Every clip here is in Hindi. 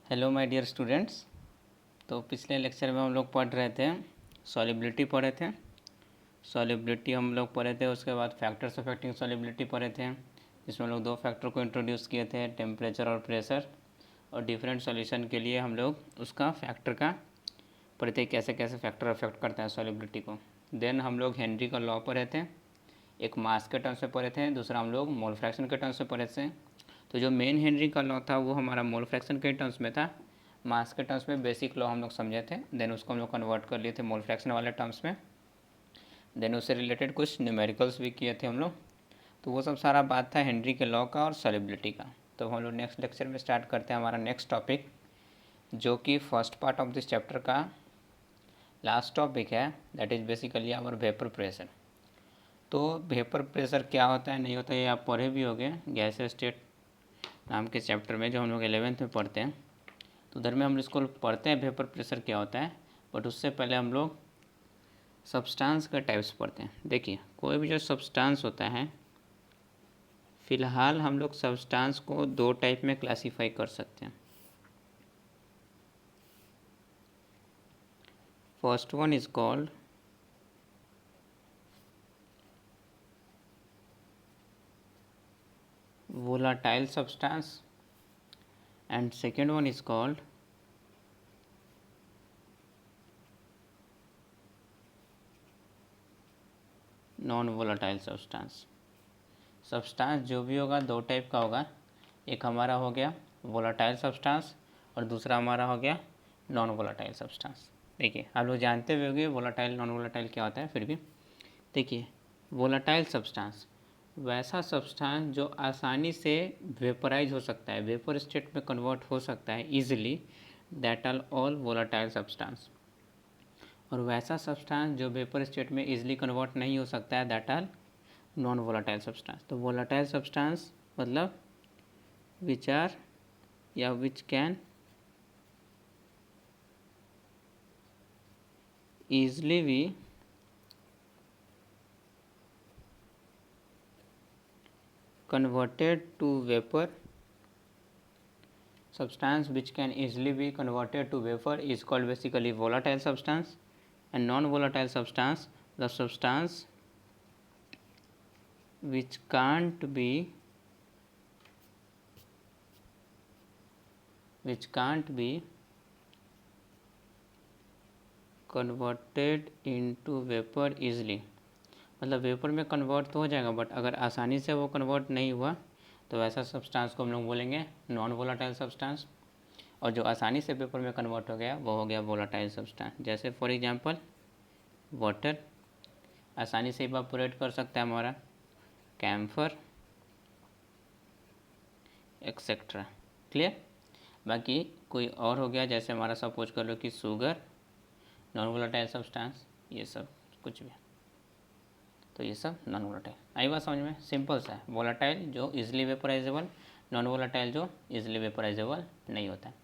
Hello my dear students. तो पिछले लेक्चर में हम लोग पढ़ रहे थे सॉल्युबिलिटी पढ़े थे। सॉल्युबिलिटी हम लोग पढ़े थे, उसके बाद फैक्टर्स अफेक्टिंग सॉल्युबिलिटी पढ़े थे, जिसमें हम लोग दो फैक्टर को इंट्रोड्यूस किए थे, टेम्परेचर और प्रेशर। और डिफरेंट सॉल्यूशन के लिए हम लोग उसका फैक्टर का पढ़े थे, कैसे कैसे फैक्टर अफेक्ट करते हैं सॉल्युबिलिटी को। देन हम लोग हेनरी का लॉ पढ़े थे, एक मास के टर्म्स में पढ़े थे, दूसरा हम लोग मोल फ्रैक्शन के टर्म्स में पढ़े थे। तो जो मेन हेनरी का लॉ था वो हमारा मोल फ्रैक्शन के टर्म्स में था। मास के टर्म्स में बेसिक लॉ हम लोग समझे थे, देन उसको हम लोग कन्वर्ट कर लिए थे मोल फ्रैक्शन वाले टर्म्स में। देन उससे रिलेटेड कुछ न्यूमेरिकल्स भी किए थे हम लोग। तो वो सब सारा बात था हेनरी के लॉ का और सॉल्युबिलिटी का। तो हम लोग नेक्स्ट लेक्चर में स्टार्ट करते हैं हमारा नेक्स्ट टॉपिक, जो कि first part of this chapter का लास्ट टॉपिक है, that is basically our vapour pressure. तो वेपर प्रेशर क्या होता है नहीं होता है ये आप पढ़े भी होंगे गैस स्टेट नाम के चैप्टर में, जो हम लोग 11th में पढ़ते हैं। तो उधर में हम इसको पढ़ते हैं वेपर प्रेशर क्या होता है, बट उससे पहले हम लोग सब्सटेंस का टाइप्स पढ़ते हैं। देखिए, कोई भी जो सब्सटेंस होता है, फ़िलहाल हम लोग सब्सटेंस को दो टाइप में क्लासीफाई कर सकते हैं। First one is called volatile substance and second one is called non volatile substance. Substance जो भी होगा दो टाइप का होगा, एक हमारा हो गया वोलाटाइल सब्सटेंस और दूसरा हमारा हो गया नॉन वोलाटाइल सब्सटेंस। देखिए, आप लोग जानते हुए होंगे वोलाटाइल नॉन वोलाटाइल क्या होता है, फिर भी देखिए, वोलाटाइल सब्सटेंस वैसा सब्सटेंस जो आसानी से वेपराइज हो सकता है, वेपर स्टेट में कन्वर्ट हो सकता है easily, that are all volatile substance. और वैसा सब्सटेंस जो वेपर स्टेट में ईजिली कन्वर्ट नहीं हो सकता है, that are non volatile substance. तो वोलाटाइल सब्सटेंस मतलब विच आर या which can easily be converted to vapor. Substance which can easily be converted to vapor is called basically volatile substance, and non-volatile substance, the substance which can't be converted into vapor easily। मतलब वेपर में कन्वर्ट तो हो जाएगा, बट अगर आसानी से वो कन्वर्ट नहीं हुआ तो वैसा सब्सटेंस को हम लोग बोलेंगे नॉन वोलाटाइल सब्सटेंस। और जो आसानी से वेपर में कन्वर्ट हो गया वो हो गया वोलाटाइल सब्सटेंस। जैसे फॉर एग्जांपल वाटर आसानी से इवापोरेट कर सकता है हमारा, कैम्फर एक्सेट्रा। क्लियर? बाकी कोई और हो गया, जैसे हमारा सपोज कर लो कि शुगर, नॉन वोलाटाइल सब्सटेंस, ये सब कुछ भी, तो ये सब नॉन वोलाटाइल। आई बात समझ में? सिंपल सा है, वोलाटाइल जो इजीली वेपराइजेबल, नॉन वोलाटाइल जो इजीली वेपराइजेबल नहीं होता है।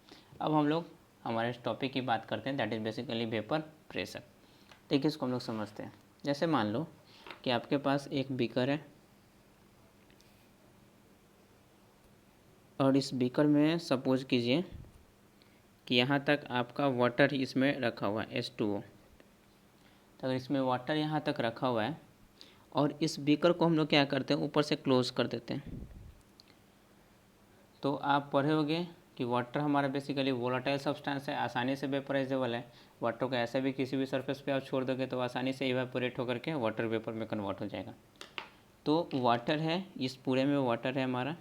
अब हम लोग हमारे इस टॉपिक की बात करते हैं, that is basically vapour pressure. देखिए, इसको हम लोग समझते हैं। जैसे मान लो कि आपके पास एक बीकर है और इस बीकर में सपोज कीजिए कि यहाँ तक आपका वाटर इसमें रखा हुआ है H2O। तो अगर इसमें वाटर यहाँ तक रखा हुआ है और इस बीकर को हम लोग क्या करते हैं, ऊपर से क्लोज कर देते हैं। तो आप पढ़े होंगे कि वाटर हमारा बेसिकली वोलाटाइल सब्सटेंस है, आसानी से वेपराइजेबल है। वाटर को ऐसे भी किसी भी सरफेस पे आप छोड़ दोगे तो आसानी से इवेपोरेट होकर के वाटर वेपर में कन्वर्ट हो जाएगा। तो वाटर है, इस पूरे में वाटर है हमारा।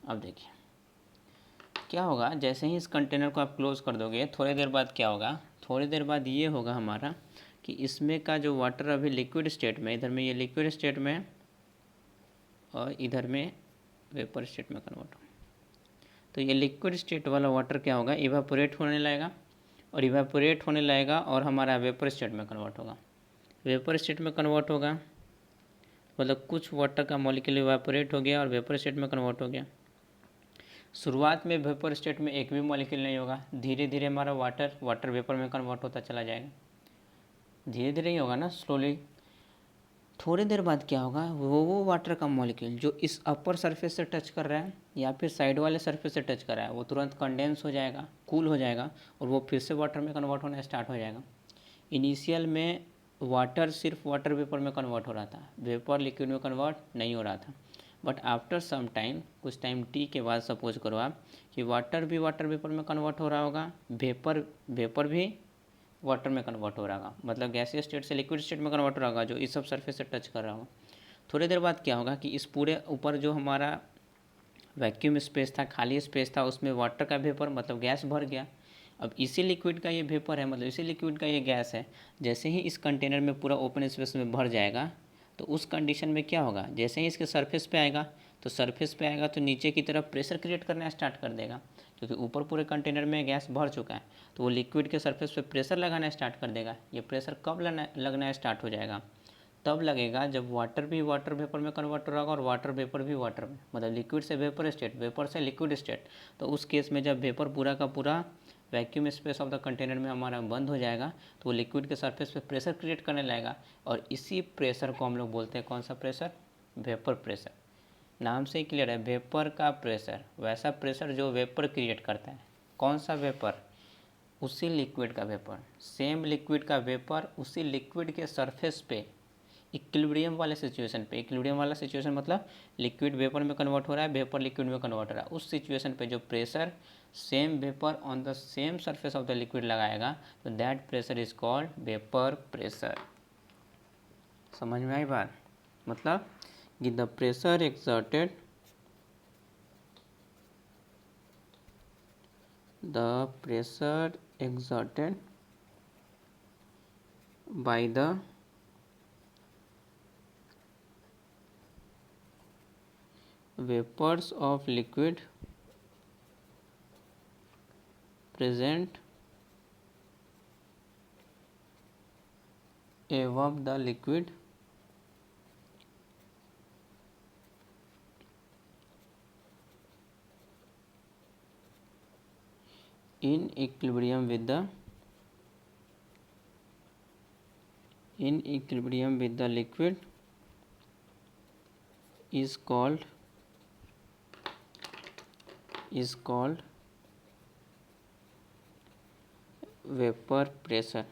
अब देखिए क्या होगा, जैसे ही इस कंटेनर को आप क्लोज कर दोगे, थोड़ी देर बाद क्या होगा, थोड़ी देर बाद ये होगा हमारा कि इसमें का जो वाटर अभी लिक्विड स्टेट में, इधर में ये लिक्विड स्टेट में है और इधर में वेपर स्टेट में कन्वर्ट होगा। तो ये लिक्विड स्टेट वाला वाटर क्या होगा, इवापोरेट होने लगेगा, और इवापोरेट होने लगेगा और हमारा वेपर स्टेट में कन्वर्ट होगा। वेपर स्टेट में कन्वर्ट होगा मतलब कुछ वाटर का मॉलिक्यूल इवापोरेट हो गया और वेपर स्टेट में कन्वर्ट हो गया। शुरुआत में वेपर स्टेट में एक भी मॉलिक्यूल नहीं होगा, धीरे धीरे हमारा वाटर वेपर में कन्वर्ट होता चला जाएगा। धीरे धीरे ही होगा ना, स्लोली। थोड़ी देर बाद क्या होगा, वो वाटर का मॉलिक्यूल जो इस अपर सरफेस से टच कर रहा है या फिर साइड वाले सरफेस से टच कर रहा है, वो तुरंत कंडेंस हो जाएगा, कूल हो जाएगा और वो फिर से वाटर में कन्वर्ट होना स्टार्ट हो जाएगा। इनिशियल में वाटर सिर्फ वाटर वेपर में कन्वर्ट हो रहा था, वेपर लिक्विड में कन्वर्ट नहीं हो रहा था। बट आफ्टर सम टाइम, कुछ टाइम टी के बाद सपोज करो आप कि वाटर भी वाटर वेपर में कन्वर्ट हो रहा होगा, वेपर भी वाटर में कन्वर्ट हो रहा होगा, मतलब गैसीय स्टेट से लिक्विड स्टेट में कन्वर्ट हो रहा होगा जो इस सब सरफेस से टच कर रहा हो। थोड़ी देर बाद क्या होगा कि इस पूरे ऊपर जो हमारा वैक्यूम स्पेस था, खाली स्पेस था, उसमें वाटर का वेपर मतलब गैस भर गया। अब इसी लिक्विड का ये वेपर है, मतलब इसी लिक्विड का ये गैस है। जैसे ही इस कंटेनर में पूरा ओपन स्पेस में भर जाएगा तो उस कंडीशन में क्या होगा, जैसे ही इसके सरफेस पे आएगा तो नीचे की तरफ प्रेशर क्रिएट करना स्टार्ट कर देगा, क्योंकि ऊपर पूरे कंटेनर में गैस भर चुका है। तो वो लिक्विड के सरफेस पे प्रेशर लगाना स्टार्ट कर देगा। ये प्रेशर कब लगना स्टार्ट हो जाएगा, तब लगेगा जब वाटर भी वाटर वेपर में कन्वर्ट हो रहा होगा और वाटर वेपर भी वाटर में, मतलब लिक्विड से वेपर स्टेट, वेपर से लिक्विड स्टेट। तो उस केस में जब वेपर पूरा का पूरा vacuum space of the container में हमारा बंद हो जाएगा तो वो लिक्विड के सरफेस पे प्रेशर क्रिएट करने लगेगा, और इसी प्रेशर को हम लोग बोलते हैं कौन सा प्रेशर, वेपर प्रेशर। नाम से ही क्लियर है, वेपर का प्रेशर, वैसा प्रेशर जो वेपर क्रिएट करता है। कौन सा वेपर, उसी लिक्विड का वेपर, सेम लिक्विड का वेपर उसी लिक्विड के सरफेस पे इक्विलिब्रियम वाले सिचुएशन पे, इक्विलिब्रियम वाला सिचुएशन मतलब लिक्विड वेपर में कन्वर्ट हो रहा है, वेपर लिक्विड में कन्वर्ट हो रहा है, उस सिचुएशन पे जो pressure same vapour on the same surface of the liquid लगाएगा तो that pressure is called vapour pressure. समझ में आई बात, मतलब कि the pressure exerted by the vapors of liquid present above the liquid in equilibrium with the liquid is called vapor pressure.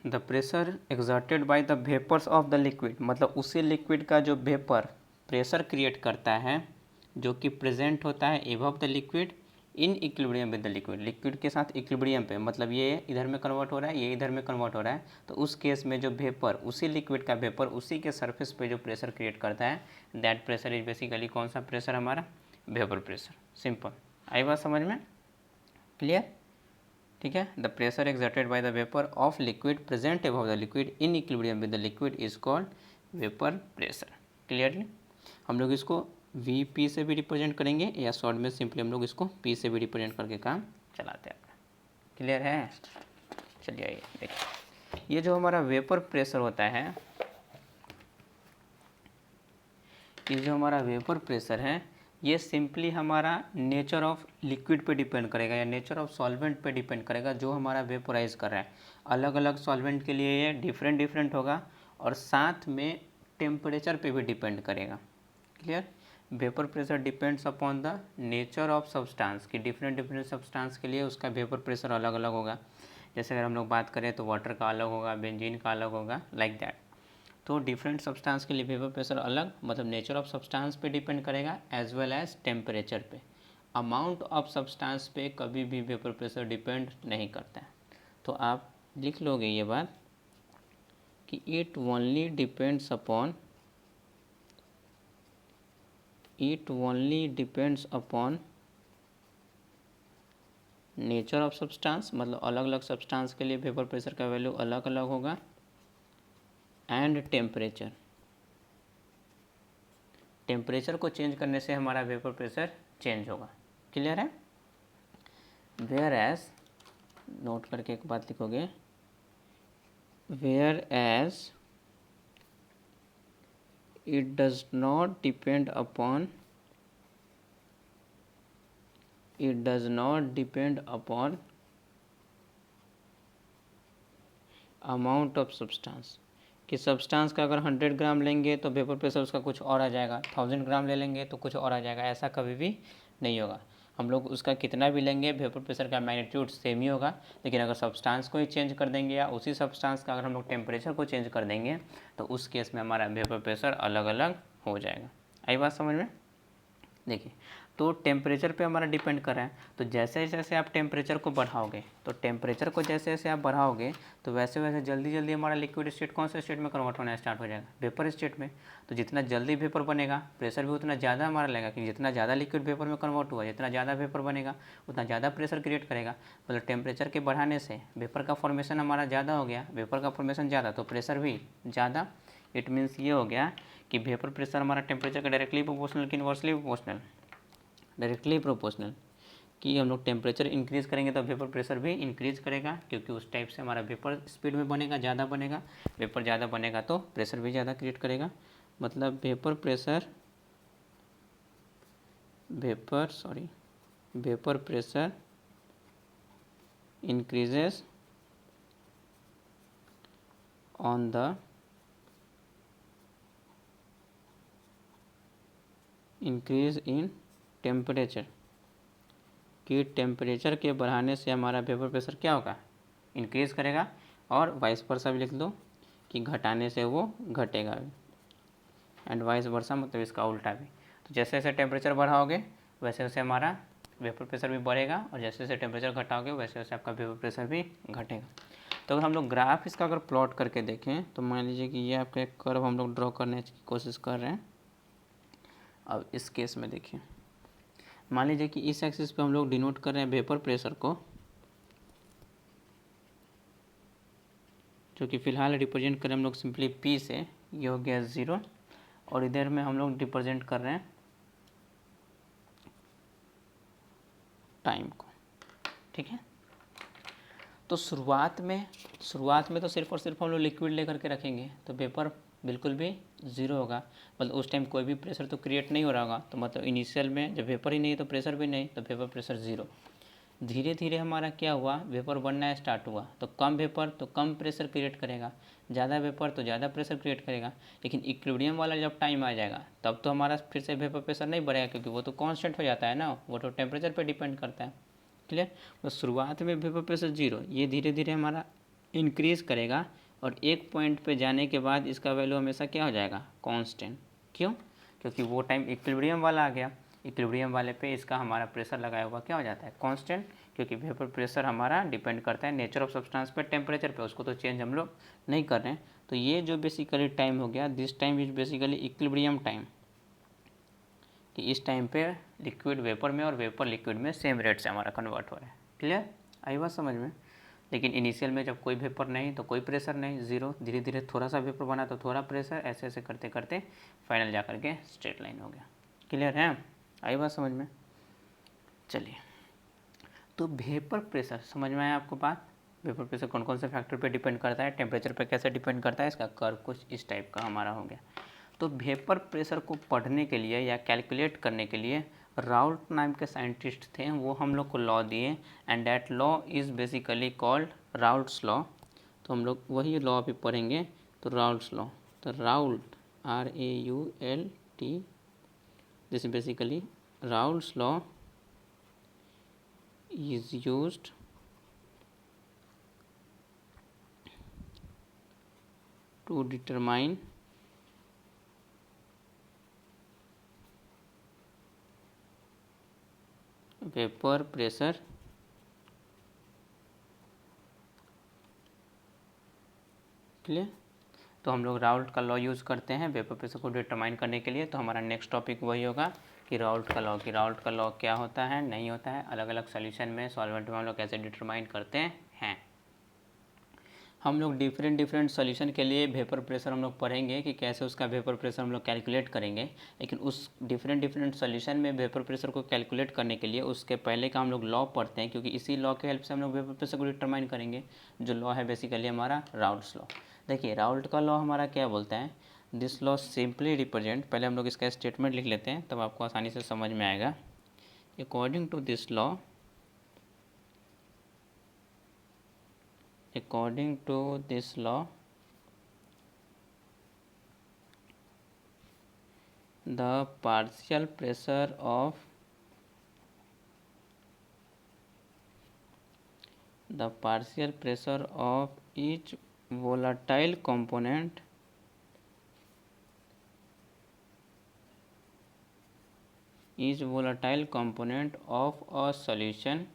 The pressure exerted by the vapours of the liquid, मतलब उसी लिक्विड का जो वेपर प्रेशर क्रिएट करता है जो कि प्रेजेंट होता है above the liquid in equilibrium with the liquid, liquid के साथ इक्विलिब्रियम पे, मतलब ये इधर में कन्वर्ट हो रहा है, ये इधर में कन्वर्ट हो रहा है। तो उस केस में जो वेपर, उसी लिक्विड का वेपर उसी के सरफेस पे जो प्रेशर क्रिएट करता है, दैट प्रेशर इज बेसिकली कौन सा प्रेशर, हमारा वेपर प्रेशर। सिंपल, आई बात समझ में, क्लियर, ठीक है। The pressure exerted by the vapour of liquid present above the liquid in equilibrium with the liquid is called vapour pressure. Clearly, हम लोग इसको वी पी से भी रिप्रेजेंट करेंगे या शॉर्ट में सिंपली हम लोग इसको पी से भी रिप्रेजेंट करके काम चलाते हैं अपना। क्लियर है, चलिए आइए देखिए, ये जो हमारा वेपर प्रेशर होता है, ये जो हमारा वेपर प्रेशर है, ये सिंपली हमारा नेचर ऑफ लिक्विड पे डिपेंड करेगा या नेचर ऑफ सॉल्वेंट पे डिपेंड करेगा जो हमारा वेपोराइज कर रहा है। अलग अलग सॉल्वेंट के लिए ये डिफरेंट होगा और साथ में टेम्परेचर पे भी डिपेंड करेगा। Clear, vapour pressure depends upon the nature of substance, कि डिफरेंट सब्सटेंस के लिए उसका वेपर प्रेशर अलग अलग होगा। जैसे अगर हम लोग बात करें तो वाटर का अलग होगा, बेंजीन का अलग होगा, लाइक दैट। तो डिफरेंट सब्सटेंस के लिए वेपर प्रेशर अलग, मतलब नेचर ऑफ सब्सटेंस पे डिपेंड करेगा एज वेल एज टेम्परेचर पे। अमाउंट ऑफ सब्सटेंस पे कभी भी वेपर प्रेशर डिपेंड नहीं करता है। तो आप लिख लोगे ये बात कि it only depends upon nature of substance, मतलब अलग अलग सब्सटेंस के लिए वेपर प्रेशर का वैल्यू अलग अलग होगा, एंड टेम्परेचर को चेंज करने से हमारा वेपर प्रेशर चेंज होगा। क्लियर है, वेयर एज, नोट करके एक बात लिखोगे, whereas it does not depend upon amount of substance, कि सब्सटेंस का अगर 100 ग्राम लेंगे तो वेपर प्रेशर उसका कुछ और आ जाएगा, 1000 ग्राम ले लेंगे तो कुछ और आ जाएगा, ऐसा कभी भी नहीं होगा। हम लोग उसका कितना भी लेंगे वेपर प्रेशर का मैग्नीट्यूड सेम ही होगा। लेकिन अगर सब्सटेंस को ही चेंज कर देंगे या उसी सब्सटेंस का अगर हम लोग टेम्परेचर को चेंज कर देंगे तो उस केस में हमारा वेपर प्रेशर अलग अलग हो जाएगा। आई बात समझ में? देखिए, तो टेम्परेचर पे हमारा डिपेंड कर रहा है। तो जैसे जैसे आप टेम्परेचर को बढ़ाओगे, तो टेम्परेचर को जैसे जैसे आप बढ़ाओगे तो वैसे वैसे जल्दी जल्दी हमारा लिक्विड स्टेट कौन से स्टेट में कन्वर्ट होना स्टार्ट हो जाएगा? वेपर स्टेट में। तो जितना जल्दी वेपर बनेगा प्रेशर भी उतना ज़्यादा हमारा लगेगा, क्योंकि जितना ज़्यादा लिक्विड वेपर में कन्वर्ट हुआ, जितना ज़्यादा वेपर बनेगा उतना ज़्यादा प्रेशर क्रिएट करेगा। मतलब टेम्परेचर के बढ़ाने से वेपर का फॉर्मेशन हमारा ज़्यादा हो गया, वेपर का फॉर्मेशन ज़्यादा तो प्रेशर भी ज़्यादा। इट मीन्स ये हो गया कि वेपर प्रेशर हमारा टेम्परेचर का डायरेक्टली प्रोपोर्शनल कि इनवर्सली प्रोपोर्शनल? Directly proportional. कि हम लोग टेम्परेचर इंक्रीज़ करेंगे तो वेपर प्रेशर भी इंक्रीज़ करेगा, क्योंकि उस टाइप से हमारा वेपर स्पीड में बनेगा, ज़्यादा बनेगा। वेपर ज़्यादा बनेगा तो प्रेशर भी ज़्यादा क्रिएट करेगा। मतलब vapour pressure increases on the increase in temperature, कि टेम्परेचर के बढ़ाने से हमारा वेपर प्रेशर क्या होगा? इंक्रीज़ करेगा। और वाइस वर्सा भी लिख दो कि घटाने से वो घटेगा भी, एंड वाइस वर्सा मतलब इसका उल्टा भी। तो जैसे जैसे टेम्परेचर बढ़ाओगे वैसे वैसे हमारा वेपर प्रेशर भी बढ़ेगा, और जैसे जैसे टेम्परेचर घटाओगे वैसे वैसे आपका वेपर प्रेशर भी घटेगा। तो अगर हम लोग ग्राफ इसका अगर प्लॉट करके देखें तो मान लीजिए कि ये आपका एक कर्व हम लोग ड्रॉ करने की कोशिश कर रहे हैं। अब इस केस में देखिए, मान लीजिए कि इस एक्सिस पे हम लोग डिनोट कर रहे हैं वेपर प्रेशर को, जो कि फ़िलहाल रिप्रेजेंट करें हम लोग सिंपली P से, ये हो गया 0। और इधर में हम लोग रिप्रेजेंट कर रहे हैं टाइम को। ठीक है, तो शुरुआत में तो सिर्फ और सिर्फ हम लोग लिक्विड लेकर के रखेंगे तो वेपर बिल्कुल भी 0 होगा। मतलब उस टाइम कोई भी प्रेशर तो क्रिएट नहीं हो रहा होगा। तो मतलब इनिशियल में जब वेपर ही नहीं तो प्रेशर भी नहीं, तो वेपर प्रेशर 0। धीरे धीरे हमारा क्या हुआ, वेपर बनना स्टार्ट हुआ। तो कम वेपर तो कम प्रेशर क्रिएट करेगा, ज़्यादा वेपर तो ज़्यादा प्रेशर क्रिएट करेगा। लेकिन इक्विलिब्रियम वाला जब टाइम आ जाएगा तब तो हमारा फिर से वेपर प्रेशर नहीं बढ़ेगा, क्योंकि वो तो कांस्टेंट हो जाता है ना, वो तो टेम्परेचर पे डिपेंड करता है। क्लियर? तो शुरुआत में वेपर प्रेशर 0, ये धीरे धीरे हमारा इंक्रीज़ करेगा, और एक पॉइंट पे जाने के बाद इसका वैल्यू हमेशा क्या हो जाएगा? कांस्टेंट। क्यों? क्योंकि वो टाइम इक्विलिब्रियम वाला आ गया। इक्विलिब्रियम वाले पे इसका हमारा प्रेशर लगाया हुआ क्या हो जाता है? कांस्टेंट। क्योंकि वेपर प्रेशर हमारा डिपेंड करता है नेचर ऑफ सब्सटेंस पे, टेम्परेचर पे, उसको तो चेंज हम लोग नहीं कर रहे हैं। तो ये जो बेसिकली टाइम हो गया, this time is basically equilibrium time, कि इस टाइम पे लिक्विड वेपर में और वेपर लिक्विड में सेम रेट से हमारा कन्वर्ट हो रहा है। क्लियर? आई बात समझ में? लेकिन इनिशियल में जब कोई वेपर नहीं तो कोई प्रेशर नहीं, 0। धीरे धीरे थोड़ा सा वेपर बना तो थोड़ा प्रेशर, ऐसे ऐसे करते करते फाइनल जा करके स्ट्रेट लाइन हो गया। क्लियर है? आई बात समझ में? चलिए, तो वेपर प्रेशर समझ में आया आपको बात? वेपर प्रेशर कौन कौन से फैक्टर पे डिपेंड करता है, टेम्परेचर पे कैसे डिपेंड करता है, इसका कर्व कुछ इस टाइप का हमारा हो गया। तो वेपर प्रेशर को पढ़ने के लिए या कैलकुलेट करने के लिए राउल्ट नाम के साइंटिस्ट थे, वो हम लोग को लॉ दिए, and that law is basically called Raoult's law. तो हम लोग वही लॉ अभी पढ़ेंगे। तो राउल्ट्स लॉ, तो Raoult RAULT, this basically Raoult's law is used to determine vapor pressure clear? तो हम लोग राउल्ट का लॉ यूज़ करते हैं वेपर प्रेशर को डिटरमाइन करने के लिए। तो हमारा नेक्स्ट टॉपिक वही होगा कि राउल्ट का लॉ, कि राउल्ट का लॉ क्या होता है, नहीं होता है, अलग अलग सॉल्यूशन में, सॉल्वेंट में हम लोग कैसे डिटरमाइन करते हैं। हम लोग डिफरेंट सॉल्यूशन के लिए वेपर प्रेशर हम लोग पढ़ेंगे कि कैसे उसका वेपर प्रेशर हम लोग कैलकुलेट करेंगे। लेकिन उस डिफरेंट सॉल्यूशन में वेपर प्रेशर को कैलकुलेट करने के लिए उसके पहले का हम लोग लॉ पढ़ते हैं, क्योंकि इसी लॉ के हेल्प से हम लोग वेपर प्रेशर को डिटरमाइन करेंगे। जो लॉ है बेसिकली हमारा राउल्ट्स लॉ। देखिए, राउल्ट का लॉ हमारा क्या बोलता है, दिस लॉ सिंपली रिप्रेजेंट, पहले हम लोग इसका स्टेटमेंट लिख लेते हैं तब आपको आसानी से समझ में आएगा। According to this law, according to this law the partial pressure of each volatile component of a solution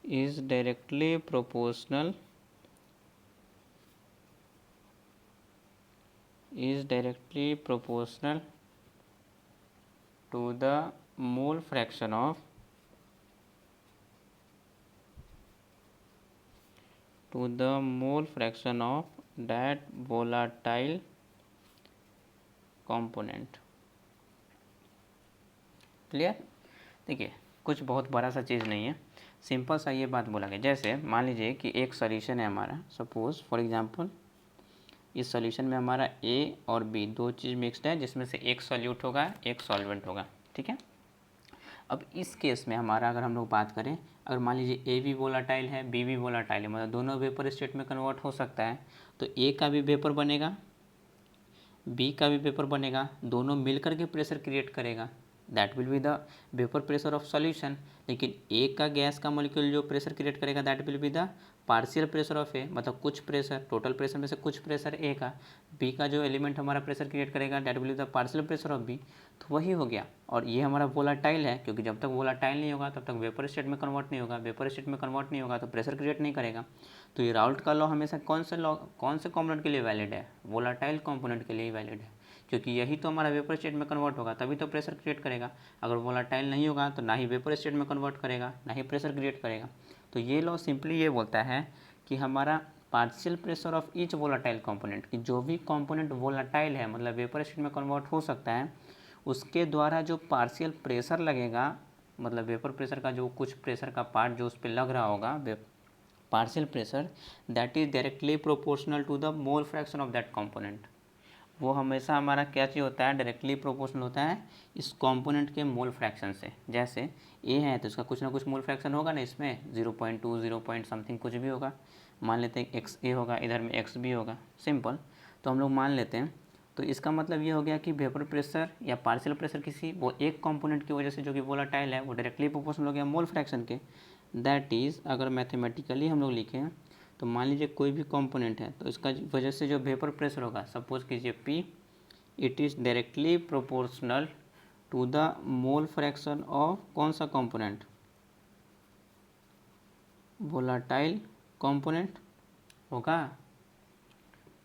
is directly proportional to the mole fraction of that volatile component। Clear? देखिए कुछ बहुत बड़ा सा चीज़ नहीं है, सिंपल सा ये बात बोला गया। जैसे मान लीजिए कि एक सॉल्यूशन है हमारा, सपोज फॉर एग्जांपल इस सॉल्यूशन में हमारा ए और बी दो चीज़ मिक्स्ड है, जिसमें से एक सॉल्यूट होगा एक सॉल्वेंट होगा, ठीक है। अब इस केस में हमारा अगर हम लोग बात करें, अगर मान लीजिए ए भी वोलाटाइल है बी भी वोलाटाइल है, मतलब दोनों वेपर स्टेट में कन्वर्ट हो सकता है, तो ए का भी वेपर बनेगा बी का भी वेपर बनेगा, दोनों मिलकर के प्रेशर क्रिएट करेगा, that will be the vapour pressure of solution. लेकिन ए का गैस का मॉलिक्यूल जो प्रेशर क्रिएट करेगा that will be the partial pressure of A, मतलब कुछ प्रेशर, टोटल प्रेशर में से कुछ प्रेशर ए का, बी का जो एलिमेंट हमारा प्रेशर क्रिएट करेगा that will be the partial pressure of B. तो वही हो गया। और ये हमारा वोलाटाइल है, क्योंकि जब तक वोलाटाइल नहीं होगा तब तक वेपर स्टेट में कन्वर्ट नहीं होगा, वेपर स्टेट में कन्वर्ट नहीं होगा तो प्रेशर क्रिएट नहीं करेगा। तो ये राउल्ट का लॉ हमेशा कौन से कॉम्पोनेंट के लिए वैलिड है? वोलाटाइल कॉम्पोनेंट के लिए वैलिड है, क्योंकि यही तो हमारा वेपर स्टेट में कन्वर्ट होगा तभी तो प्रेशर क्रिएट करेगा। अगर वोलाटाइल नहीं होगा तो ना ही वेपर स्टेट में कन्वर्ट करेगा ना ही प्रेशर क्रिएट करेगा। तो ये लॉ सिंपली ये बोलता है कि हमारा partial pressure of each volatile component, कि जो भी कंपोनेंट वोलाटाइल है मतलब वेपर स्टेट में कन्वर्ट हो सकता है, उसके द्वारा जो पार्शियल प्रेशर लगेगा, मतलब वेपर प्रेशर का जो कुछ प्रेशर का पार्ट जो उस पर लग रहा होगा partial pressure, that is directly proportional to the mole fraction of that component. वो हमेशा हमारा क्या चीज़ होता है? डायरेक्टली प्रोपोर्शनल होता है इस कंपोनेंट के मोल फ्रैक्शन से। जैसे ए है तो इसका कुछ ना कुछ मोल फ्रैक्शन होगा ना, इसमें 0.2 0 समथिंग कुछ भी होगा। मान लेते हैं एक्स ए होगा, इधर में एक्स बी होगा, सिंपल। तो हम लोग मान लेते हैं, तो इसका मतलब ये हो गया कि वेपर प्रेशर या पार्शियल प्रेशर किसी वो एक कंपोनेंट की वजह से जो कि वोलाटाइल है वो डायरेक्टली प्रोपोर्शनल हो गया मोल फ्रैक्शन के। दैट इज़ अगर मैथमेटिकली हम लोग लिखें तो मान लीजिए कोई भी कंपोनेंट है तो इसका वजह से जो वेपर प्रेशर होगा, सपोज कीजिए P, it is directly proportional to the mole fraction of कौन सा कंपोनेंट? वोलाटाइल कंपोनेंट होगा।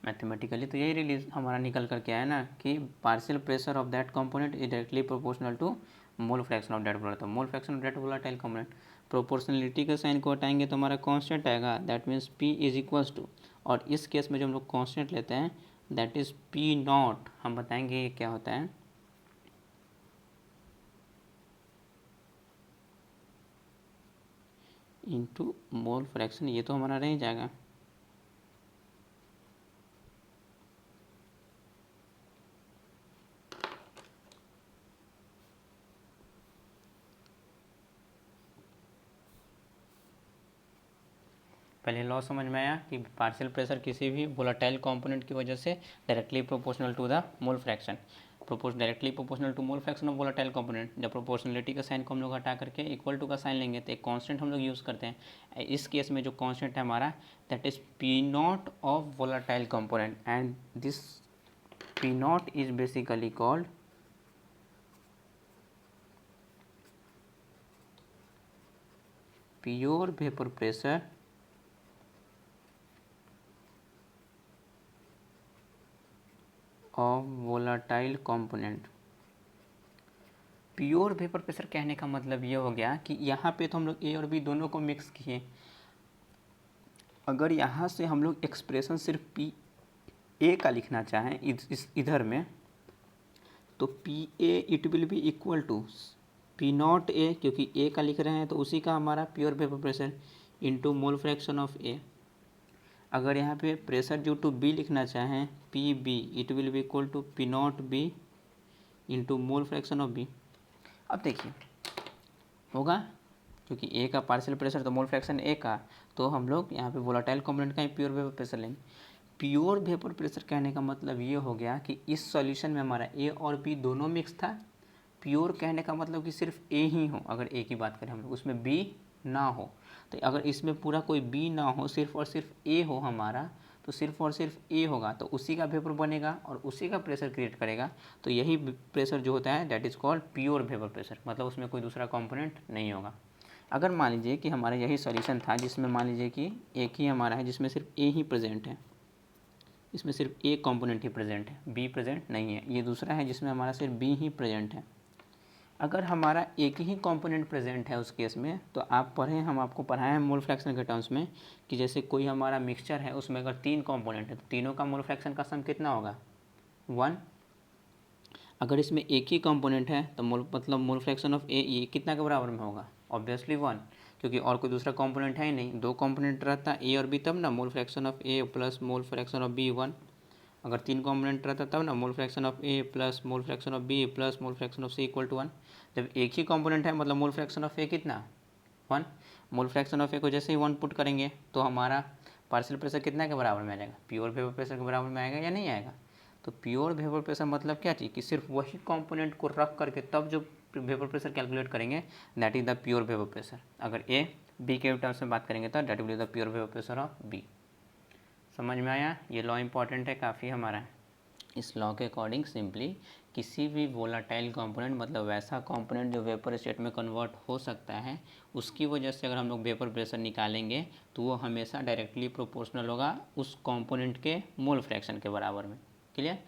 मैथमेटिकली तो यही रिलीज हमारा निकल करके आया ना कि partial pressure of that component is directly proportional to mole fraction of that volatile. Mole fraction of that volatile component, proportionality के साइन को हटाएंगे तो हमारा कांस्टेंट आएगा, that means P is equals to, और इस केस में जो हम लोग कांस्टेंट लेते हैं दैट इज P नॉट। हम बताएंगे ये क्या होता है। इनटू मोल फ्रैक्शन, ये तो हमारा रह जाएगा। पहले लॉ समझ में आया कि पार्शियल प्रेशर किसी भी वोलाटाइल कंपोनेंट की वजह से directly proportional to the mole fraction, directly proportional to mole fraction of volatile component. जब प्रोपोर्शनलिटी का साइन को हम लोग हटा करके इक्वल टू का साइन लेंगे तो एक कांस्टेंट हम लोग यूज़ करते हैं। इस केस में जो कांस्टेंट है हमारा that is P not of volatile component, and this P not is basically called pure vapour pressure of volatile component. Pure vapour pressure कहने का मतलब ये हो गया कि यहाँ पे तो हम लोग ए और बी दोनों को मिक्स किए, अगर यहाँ से हम लोग एक्सप्रेशन सिर्फ पी ए का लिखना चाहें इस इधर में, तो P A it will be equal to P not A, क्योंकि ए का लिख रहे हैं तो उसी का हमारा pure vapour pressure into mole fraction of A. अगर यहाँ पे प्रेशर ड्यू टू बी लिखना चाहें P B, it will be equal to P not B into mole fraction of B. अब देखिए होगा क्योंकि ए का पार्शियल प्रेशर तो मोल फ्रैक्शन ए का, तो हम लोग यहाँ पे वोलेटाइल कंपोनेंट का ही प्योर वेपर प्रेशर लेंगे। प्योर वेपर प्रेशर कहने का मतलब ये हो गया कि इस सॉल्यूशन में हमारा ए और बी दोनों मिक्स था। प्योर कहने का मतलब कि सिर्फ ए ही हो, अगर ए की बात करें हम लोग, उसमें बी ना हो। तो अगर इसमें पूरा कोई बी ना हो, सिर्फ और सिर्फ ए हो हमारा, तो सिर्फ और सिर्फ ए होगा, तो उसी का वेपर बनेगा और उसी का प्रेशर क्रिएट करेगा। तो यही प्रेशर जो होता है that is called pure vapour pressure, मतलब उसमें कोई दूसरा कंपोनेंट नहीं होगा। अगर मान लीजिए कि हमारा यही सॉल्यूशन था जिसमें मान लीजिए कि एक ही हमारा है जिसमें सिर्फ ए ही प्रेजेंट है, इसमें सिर्फ ए कंपोनेंट ही प्रेजेंट है, बी प्रेजेंट नहीं है। ये दूसरा है जिसमें हमारा सिर्फ बी ही प्रेजेंट है। अगर हमारा एक ही कंपोनेंट प्रेजेंट है उस केस में, तो आप पढ़ें, हम आपको पढ़ाए हैं मोल फ्रैक्शन के टर्म्स में कि जैसे कोई हमारा मिक्सचर है, उसमें अगर 3 कंपोनेंट है तो तीनों का मोल फ्रैक्शन का सम कितना होगा? 1। अगर इसमें एक ही कंपोनेंट है तो मोल फ्रैक्शन ऑफ ए ये कितना के बराबर में होगा? ऑब्वियसली 1, क्योंकि और कोई दूसरा कंपोनेंट है ही नहीं। 2 कंपोनेंट रहता ए और बी तब ना mole fraction of A plus mole fraction of B 1। अगर 3 कंपोनेंट रहता तब ना mole fraction of A plus mole fraction of B plus mole fraction of C equal to 1। जब एक ही कंपोनेंट है मतलब मोल फ्रैक्शन ऑफ ए कितना? 1। मोल फ्रैक्शन ऑफ ए को जैसे ही 1 पुट करेंगे तो हमारा पार्शियल प्रेशर कितना के बराबर में आ जाएगा? प्योर वेपर प्रेशर के बराबर में आएगा या नहीं आएगा? तो प्योर वेपर प्रेशर मतलब क्या चीज़ कि सिर्फ वही कंपोनेंट को रख करके तब जो वेपर प्रेशर कैलकुलेट करेंगे that is the pure vapour pressure. अगर ए बी के टर्म्स में बात करेंगे तो that will be the pure vapour pressure of B. समझ में आया? ये लॉ इंपॉर्टेंट है काफ़ी हमारा। इस लॉ के अकॉर्डिंग सिंपली किसी भी वोलाटाइल कंपोनेंट, मतलब वैसा कंपोनेंट जो वेपर स्टेट में कन्वर्ट हो सकता है, उसकी वजह से अगर हम लोग वेपर प्रेशर निकालेंगे तो वो हमेशा डायरेक्टली प्रोपोर्शनल होगा उस कंपोनेंट के मोल फ्रैक्शन के बराबर में। क्लियर?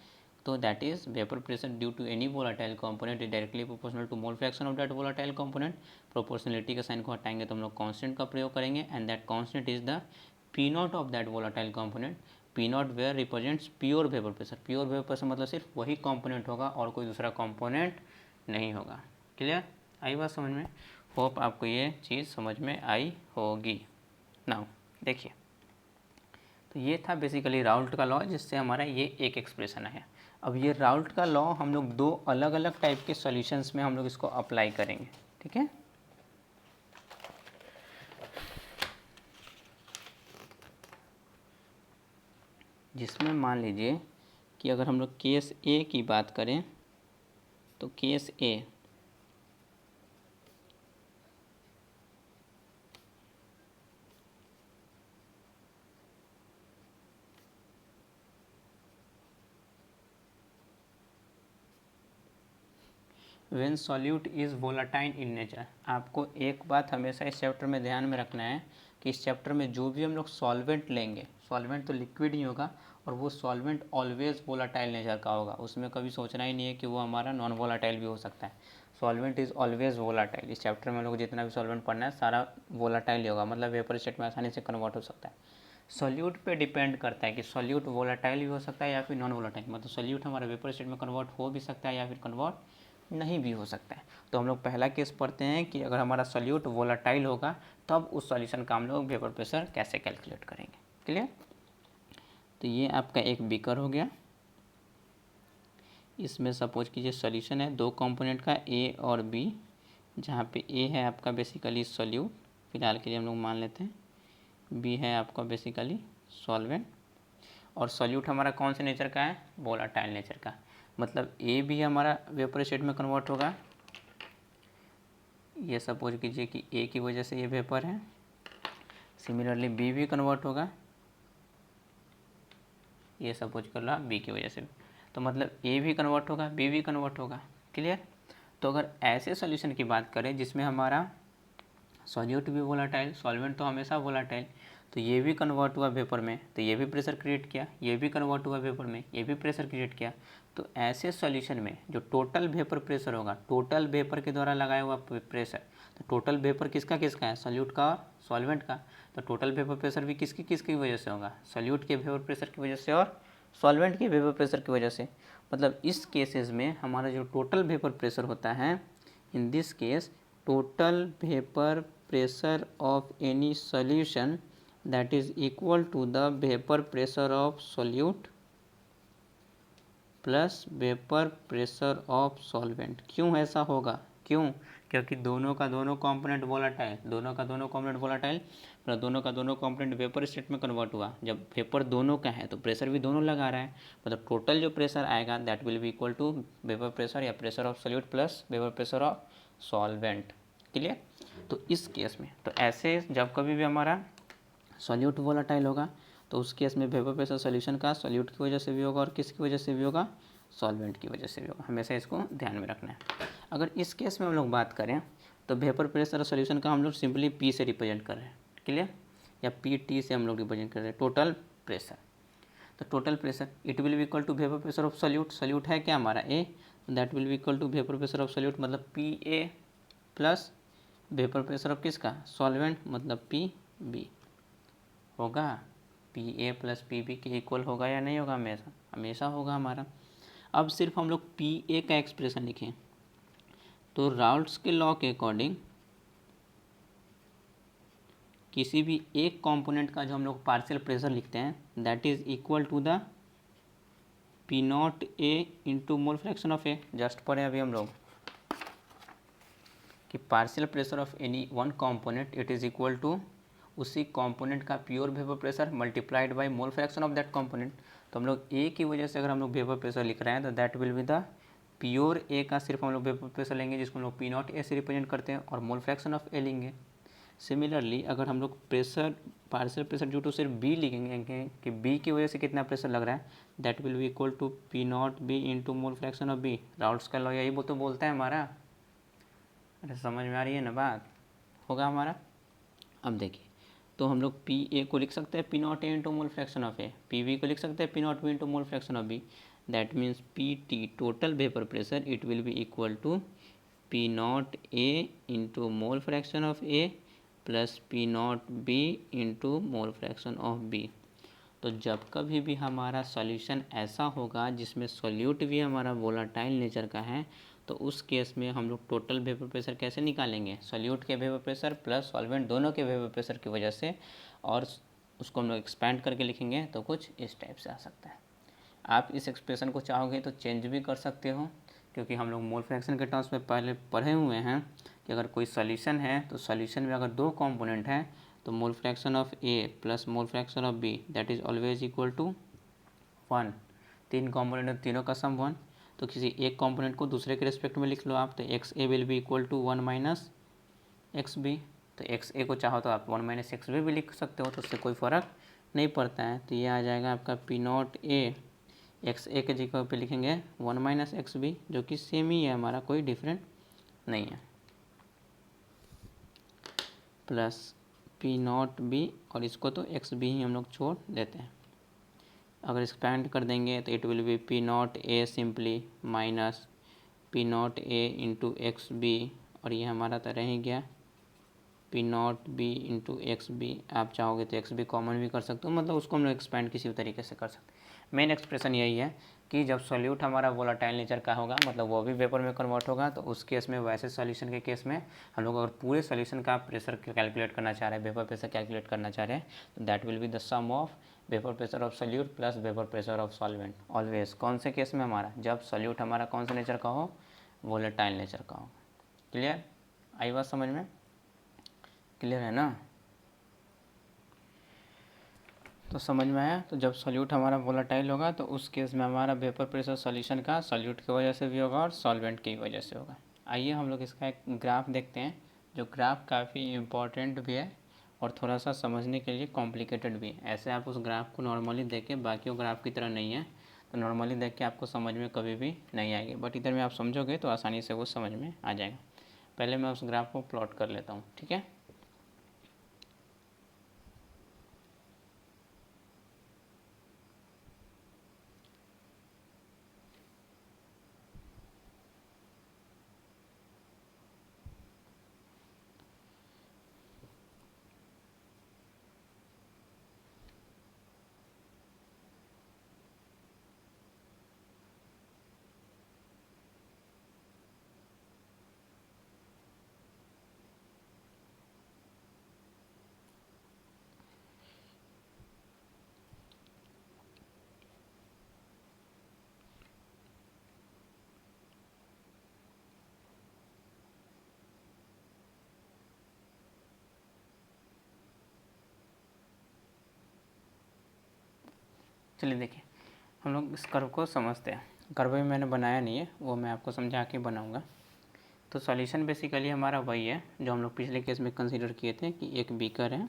तो that is vapour pressure due to any volatile component is directly proportional to mole fraction of that volatile component. Proportionality का साइन को हटाएंगे तो हम लोग कांस्टेंट का प्रयोग करेंगे and that constant is the P naught of that volatile component. P naught where represents pure vapour pressure. Pure vapour pressure मतलब सिर्फ वही कंपोनेंट होगा और कोई दूसरा कंपोनेंट नहीं होगा। क्लियर? आई बात समझ में? होप आपको ये चीज़ समझ में आई होगी। नाउ देखिए, तो ये था बेसिकली राउल्ट का लॉ, जिससे हमारा ये एक एक्सप्रेशन है। अब ये राउल्ट का लॉ हम लोग 2 अलग अलग टाइप के सॉल्यूशंस में हम लोग इसको अप्लाई करेंगे। ठीक है? जिसमें मान लीजिए कि अगर हम लोग केस ए की बात करें तो case A when solute is volatile in nature. आपको एक बात हमेशा इस चैप्टर में ध्यान में रखना है कि इस चैप्टर में जो भी हम लोग सॉल्वेंट लेंगे, सॉल्वेंट तो लिक्विड ही होगा और वो सॉल्वेंट ऑलवेज वोलाटाइल नेचर का होगा। उसमें कभी सोचना ही नहीं है कि वो हमारा नॉन वोलाटाइल भी हो सकता है। Solvent is always volatile. इस चैप्टर में हम लोग जितना भी सॉल्वेंट पढ़ना है सारा वोलाटाइल ही होगा, मतलब वेपर स्टेट में आसानी से कन्वर्ट हो सकता है। सॉल्यूट पे डिपेंड करता है कि सॉल्यूट वोलाटाइल भी हो सकता है या फिर नॉन वोलाटाइल, मतलब सॉल्यूट हमारा वेपर स्टेट में कन्वर्ट हो भी सकता है या फिर कन्वर्ट नहीं भी हो सकता है। तो हम लोग पहला केस पढ़ते हैं कि अगर हमारा सॉल्यूट वोलाटाइल होगा तब उस सॉल्यूशन का हम लोग वेपर प्रेशर कैसे कैलकुलेट करेंगे। क्लियर? तो ये आपका एक बीकर हो गया। इसमें सपोज कीजिए सॉल्यूशन है 2 कंपोनेंट का ए और बी, जहाँ पे ए है आपका बेसिकली सॉल्यूट, फिलहाल के लिए हम लोग मान लेते हैं। बी है आपका बेसिकली सॉल्वेंट और सॉल्यूट हमारा कौन से नेचर का है? वोलाटाइल नेचर का। मतलब ए भी हमारा वेपर स्टेट में कन्वर्ट होगा। ये सपोज कीजिए कि ए की वजह से ये वेपर है। सिमिलरली बी भी कन्वर्ट होगा, ये सपोज कर लो बी की वजह से। तो मतलब ए भी कन्वर्ट होगा, बी भी कन्वर्ट होगा। क्लियर? तो अगर ऐसे सॉल्यूशन की बात करें जिसमें हमारा सॉल्यूट भी वोलाटाइल, सॉल्वेंट तो हमेशा वोलाटाइल, तो ये भी कन्वर्ट हुआ वेपर में, तो ये भी प्रेशर क्रिएट किया, ये भी कन्वर्ट हुआ वेपर में, ये भी प्रेशर क्रिएट किया। तो ऐसे सॉल्यूशन में जो टोटल वेपर प्रेशर होगा, टोटल वेपर के द्वारा लगाया हुआ प्रेशर, तो टोटल वेपर किसका किसका है? सॉल्यूट का और सॉल्वेंट का। तो टोटल वेपर प्रेशर भी किसकी किसकी वजह से होगा? सॉल्यूट के वेपर प्रेशर की वजह से और सॉल्वेंट के वेपर प्रेशर की वजह से। मतलब इस केसेस में हमारा जो टोटल वेपर प्रेशर होता है, in this case total vapor pressure of any solution that is equal to the vapor pressure of solute plus vapour pressure of solvent. क्यों ऐसा होगा? क्यों? क्योंकि दोनों का दोनों कंपोनेंट वोलेटाइल, दोनों का दोनों कंपोनेंट वोलेटाइल, मतलब दोनों का दोनों कंपोनेंट वेपर स्टेट में कन्वर्ट हुआ। जब वेपर दोनों का है तो प्रेशर भी दोनों लगा रहा है, मतलब टोटल जो प्रेशर आएगा that will be equal to vapour pressure या pressure of solute plus vapour pressure of solvent. Clear? तो इस केस में तो ऐसे जब कभी भी हमारा सॉल्यूट वोलेटाइल होगा तो उस केस में वेपर प्रेशर सॉल्यूशन का सॉल्यूट की वजह से भी होगा और किसकी वजह से भी होगा, सॉल्वेंट की वजह से भी होगा। हमेशा इसको ध्यान में रखना है। अगर इस केस में हम लोग बात करें तो वेपर प्रेशर सॉल्यूशन का हम लोग सिंपली पी से रिप्रेजेंट कर रहे हैं। क्लियर? या पी टी से हम लोग रिप्रेजेंट कर रहे हैं टोटल प्रेशर। तो total pressure it will be equal to vapour pressure of solute, solute है क्या हमारा A, that will be equal to vapour pressure of solute मतलब P A plus vapour pressure of किसका, सॉल्वेंट मतलब पी बी होगा। P A plus P B के इक्वल होगा या नहीं होगा, हमेशा हमेशा होगा हमारा। अब सिर्फ हम लोग पी ए का एक्सप्रेशन लिखें तो राउल्ट्स के लॉ के अकॉर्डिंग किसी भी एक कंपोनेंट का जो हम लोग पार्शियल प्रेशर लिखते हैं that is equal to the P not A into mole fraction of A. Just पढ़े अभी हम लोग कि partial pressure of any one component it is equal to उसी कंपोनेंट का pure vapour pressure multiplied by mole fraction of that component. तो हम लोग ए की वजह से अगर हम लोग वेपर प्रेशर लिख रहे हैं तो that will be the pure A का सिर्फ हम लोग वेपर प्रेशर लेंगे जिसको हम लोग पी नॉट ए से रिप्रेजेंट करते हैं और मोल फ्रैक्शन ऑफ ए लेंगे। सिमिलरली अगर हम लोग pressure partial pressure due to सिर्फ बी लिखेंगे कि बी की वजह से कितना प्रेशर लग रहा है that will be equal to P not B into mole fraction of B. Raoult's का लॉ यही वो तो बोलता है हमारा। अरे समझ में आ रही है ना बात, होगा हमारा। अब देखिए तो हम लोग पी ए को लिख सकते हैं P not A into mole fraction of A, P B को लिख सकते हैं P not B into mole fraction of B. That means P T total vapour pressure it will be equal to P not A into mole fraction of A plus P not B into mole fraction of B. तो जब कभी भी हमारा सॉल्यूशन ऐसा होगा जिसमें सॉल्यूट भी हमारा वोलाटाइल नेचर का है तो उस केस में हम लोग टोटल वेपर प्रेशर कैसे निकालेंगे, सॉल्यूट के वेपर प्रेशर प्लस सॉल्वेंट दोनों के वेपर प्रेशर की वजह से, और उसको हम लोग एक्सपैंड करके लिखेंगे तो कुछ इस टाइप से आ सकता है। आप इस एक्सप्रेशन को चाहोगे तो चेंज भी कर सकते हो क्योंकि हम लोग मोल फ्रैक्शन के टर्म्स में पहले पढ़े हुए हैं कि अगर कोई सॉल्यूशन है तो सॉल्यूशन में अगर दो कंपोनेंट हैं तो mole fraction of A plus mole fraction of B that is always equal to 1। तीन कंपोनेंट है, तीनों का सम 1। तो किसी एक कंपोनेंट को दूसरे के रिस्पेक्ट में लिख लो आप तो X A will be equal to 1 minus X B. तो एक्स ए को चाहो तो आप 1 माइनस एक्स बी भी लिख सकते हो, तो उससे कोई फ़र्क नहीं पड़ता है। तो ये आ जाएगा आपका पी नॉट ए, एक्स ए के जगह पे लिखेंगे 1 माइनस एक्स बी जो कि सेम ही है हमारा, कोई डिफरेंट नहीं है, प्लस पी नॉट बी और इसको तो एक्स बी ही हम लोग छोड़ देते हैं। अगर एक्सपैंड कर देंगे तो it will be P not A simply minus P not A into X B और ये हमारा तो रह ही गया P not B into X B. आप चाहोगे तो एक्स बी कॉमन भी कर सकते हो, मतलब उसको हम लोग एक्सपैंड किसी भी तरीके से कर सकते हैं। मेन एक्सप्रेशन यही है कि जब सॉल्यूट हमारा वोलाटाइल नेचर का होगा मतलब वो भी वेपर में कन्वर्ट होगा तो उस केस में वैसे सॉल्यूशन के केस में हम लोग अगर पूरे सॉल्यूशन का प्रेशर कैलकुलेट करना चाह रहे हैं, वेपर प्रेशर कैलकुलेट करना चाह रहे हैं तो that will be the sum of vapour pressure of solute plus vapour pressure of solvent. Always कौन से केस में हमारा, जब सॉल्यूट हमारा कौन से नेचर का हो, वोलेटाइल नेचर का हो। क्लियर? आई बात समझ में? क्लियर है ना? तो समझ में आया। तो जब सॉल्यूट हमारा वोलाटाइल होगा तो उस केस में हमारा वेपर प्रेशर सॉल्यूशन का सॉल्यूट की वजह से भी होगा और सॉल्वेंट की वजह से होगा। आइए हम लोग इसका एक ग्राफ देखते हैं, जो ग्राफ काफ़ी इम्पॉर्टेंट भी है और थोड़ा सा समझने के लिए कॉम्प्लिकेटेड भी है। ऐसे आप उस ग्राफ को नॉर्मली देख के, बाकी वो ग्राफ की तरह नहीं है तो नॉर्मली देख के आपको समझ में कभी भी नहीं आएगी, बट इधर में आप समझोगे तो आसानी से वो समझ में आ जाएगा। पहले मैं उस ग्राफ को प्लॉट कर लेता हूँ, ठीक है। चलिए देखिए, हम लोग इस कर्व को समझते हैं। कर्व भी मैंने बनाया नहीं है, वो मैं आपको समझा के बनाऊँगा। तो सॉल्यूशन बेसिकली हमारा वही है जो हम लोग पिछले केस में कंसीडर किए थे कि एक बीकर है,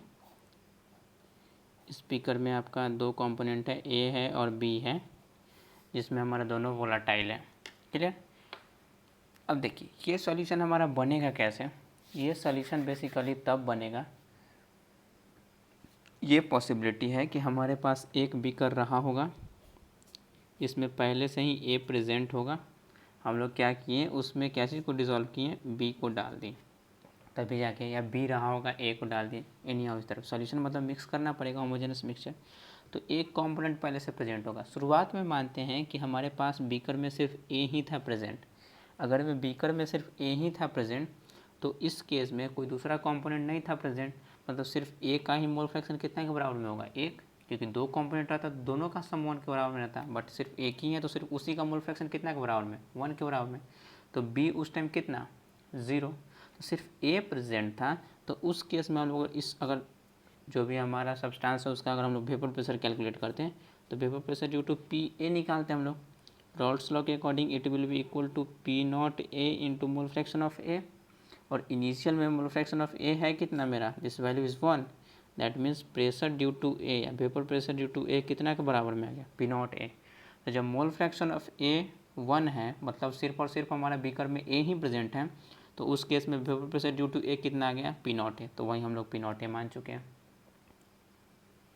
इस बीकर में आपका दो कंपोनेंट है, ए है और बी है, जिसमें हमारा दोनों वोलाटाइल है। क्लियर। अब देखिए ये सॉल्यूशन हमारा बनेगा कैसे। ये सॉल्यूशन बेसिकली तब बनेगा, ये पॉसिबिलिटी है कि हमारे पास एक बीकर रहा होगा, इसमें पहले से ही ए प्रेजेंट होगा, हम लोग क्या किए उसमें क्या चीज़ को डिज़ोल्व किए, बी को डाल दिए, तभी जाके, या बी रहा होगा ए को डाल दिए, इन या उस तरफ। सॉल्यूशन मतलब मिक्स करना पड़ेगा, होमोजेनस मिक्सचर। तो एक कंपोनेंट पहले से प्रेजेंट होगा। शुरुआत में मानते हैं कि हमारे पास बीकर में सिर्फ ए ही था प्रेजेंट। अगर में बीकर में सिर्फ ए ही था प्रेजेंट, तो इस केस में कोई दूसरा कंपोनेंट नहीं था प्रेजेंट, मतलब सिर्फ ए का ही मोल फ्रैक्शन कितने के बराबर में होगा, एक। क्योंकि दो कंपोनेंट रहता तो दोनों का सम 1 के बराबर में रहता, बट सिर्फ एक ही है तो सिर्फ उसी का मोल फ्रैक्शन कितना के बराबर में, 1 के बराबर में। तो बी उस टाइम कितना, 0। तो सिर्फ ए प्रेजेंट था, तो उस केस में हम लोग इस, अगर जो भी हमारा सब्सटेंस है उसका अगर हम लोग वेपर प्रेशर कैलकुलेट करते हैं, तो vapour pressure due to P A निकालते हैं हम लोग। रॉल्स लॉ के according it will be equal to P not A into mole fraction of A, और इनिशियल में मोल फ्रैक्शन ऑफ ए है कितना मेरा, this value is 1, that means pressure due to A या vapour pressure due to A कितना के बराबर में आ गया, पी नॉट ए। तो जब मोल फ्रैक्शन ऑफ ए 1 है, मतलब सिर्फ और सिर्फ हमारा बीकर में ए ही प्रेजेंट है, तो उस केस में vapour pressure due to A कितना आ गया, पी नॉट ए। तो वहीं हम लोग पी नॉट ए मान चुके हैं।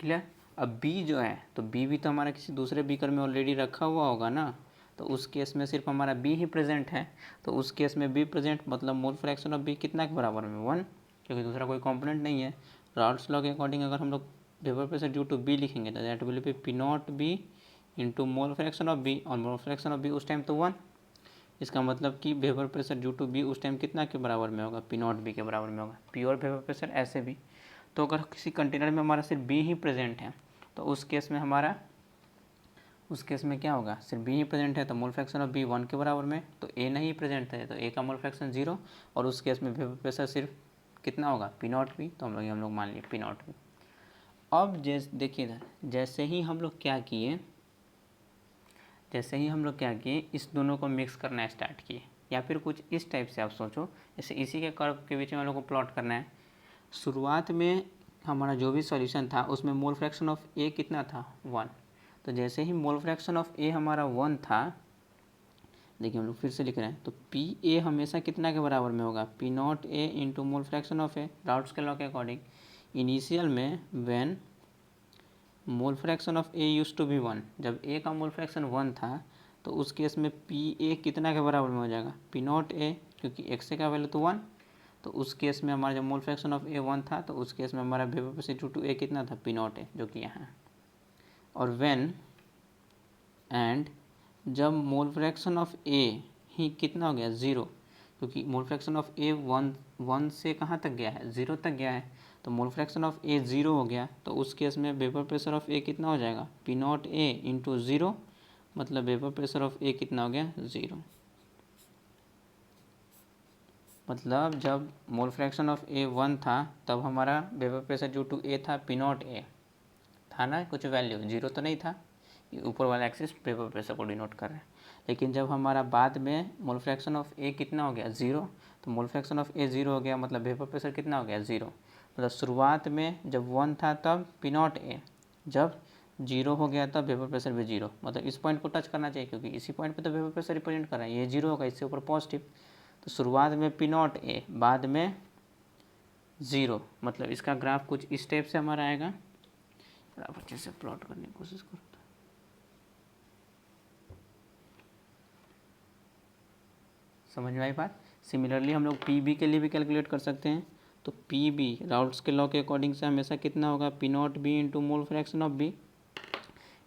क्लियर। अब बी जो है, तो बी भी तो हमारा किसी दूसरे बीकर में ऑलरेडी रखा हुआ होगा ना, तो उस केस में सिर्फ हमारा बी ही प्रेजेंट है, तो उस केस में बी प्रेजेंट मतलब मोल फ्रैक्शन ऑफ बी कितना के बराबर में, 1, क्योंकि दूसरा कोई कंपोनेंट नहीं है। रॉल्स लॉ के अकॉर्डिंग अगर हम लोग vapour pressure due to B लिखेंगे तो that will be P not B into mole fraction of B, और मोल फ्रैक्शन ऑफ बी उस टाइम तो 1। इसका मतलब कि vapour pressure due to B उस टाइम कितना के बराबर में होगा, पी नॉट बी के बराबर में होगा। प्योर वेपर प्रेशर ऐसे भी, तो अगर किसी कंटेनर में हमारा सिर्फ बी ही प्रेजेंट है, तो उस केस में हमारा, उस केस में क्या होगा, सिर्फ बी ही प्रेजेंट है तो मोल फ्रैक्शन ऑफ बी 1 के बराबर में, तो ए नहीं प्रेजेंट है तो ए का मोल फ्रैक्शन 0, और उस केस में वेपर प्रेशर सिर्फ कितना होगा, पी नॉट बी, तो हम लोग मान लिए पी नॉट बी। अब जैसे देखिए इधर, जैसे ही हम लोग क्या किए, इस दोनों को मिक्स करना स्टार्ट किए, या फिर कुछ इस टाइप से आप सोचो, जैसे इसी के कर्व के बीच में हम लोग को प्लॉट करना है। शुरुआत में हमारा जो भी सॉल्यूशन था उसमें मोल फ्रैक्शन ऑफ ए कितना था, 1। तो जैसे ही मोल फ्रैक्शन ऑफ ए हमारा 1 था, देखिए हम लोग फिर से लिख रहे हैं, तो पी ए हमेशा कितना के बराबर में होगा, P not A into mole fraction of A, Raoult's के लॉ के अकॉर्डिंग। इनिशियल में when mole fraction of A use to be 1, जब ए का मोल फ्रैक्शन 1 था, तो उस केस में पी ए कितना के बराबर में हो जाएगा, पी नॉट ए, क्योंकि एक्स ए का वैल्यू तो 1। तो उस केस में हमारा जब मोल फ्रैक्शन ऑफ ए 1 था, तो उस केस में हमारा vapour pressure due to A कितना था, पी नॉट ए, जो कि यहाँ है। और व्हेन एंड जब मोल फ्रैक्शन ऑफ ए ही कितना हो गया, 0, क्योंकि मोल फ्रैक्शन ऑफ ए 1 से कहाँ तक गया है, 0 तक गया है, तो मोल फ्रैक्शन ऑफ ए 0 हो गया, तो उस केस में वेपर प्रेशर ऑफ ए कितना हो जाएगा, पी नॉट ए इंटू 0, मतलब वेपर प्रेशर ऑफ ए कितना हो गया, 0। मतलब जब मोल फ्रैक्शन ऑफ ए 1 था, तब हमारा वेपर प्रेशर ड्यू टू ए था पी नॉट ए, था ना कुछ वैल्यू, 0 तो नहीं था, ऊपर वाला एक्सिस वेपर प्रेशर को डिनोट कर रहे हैं। लेकिन जब हमारा बाद में मोल फ्रैक्शन ऑफ ए कितना हो गया, 0, तो मोल फ्रैक्शन ऑफ ए 0 हो गया, मतलब वेपर प्रेशर कितना हो गया, 0। मतलब शुरुआत में जब 1 था तब पी नॉट ए, जब 0 हो गया तब वेपर प्रेशर भी 0, मतलब इस पॉइंट को टच करना चाहिए, क्योंकि इसी पॉइंट पे तो वेपर प्रेशर रिप्रेजेंट कर रहा है, ये 0 होगा, इससे ऊपर पॉजिटिव। तो शुरुआत में पी नॉट ए, बाद में 0, मतलब इसका ग्राफ कुछ इस टाइप से हमारा आएगा। आप अच्छे से प्लॉट करने की कोशिश करो, समझ में आई बात। सिमिलरली हम लोग पी बी के लिए भी कैलकुलेट कर सकते हैं। तो पी बी राउट्स के लॉ के अकॉर्डिंग से हमेशा कितना होगा, P not B into mole fraction of B.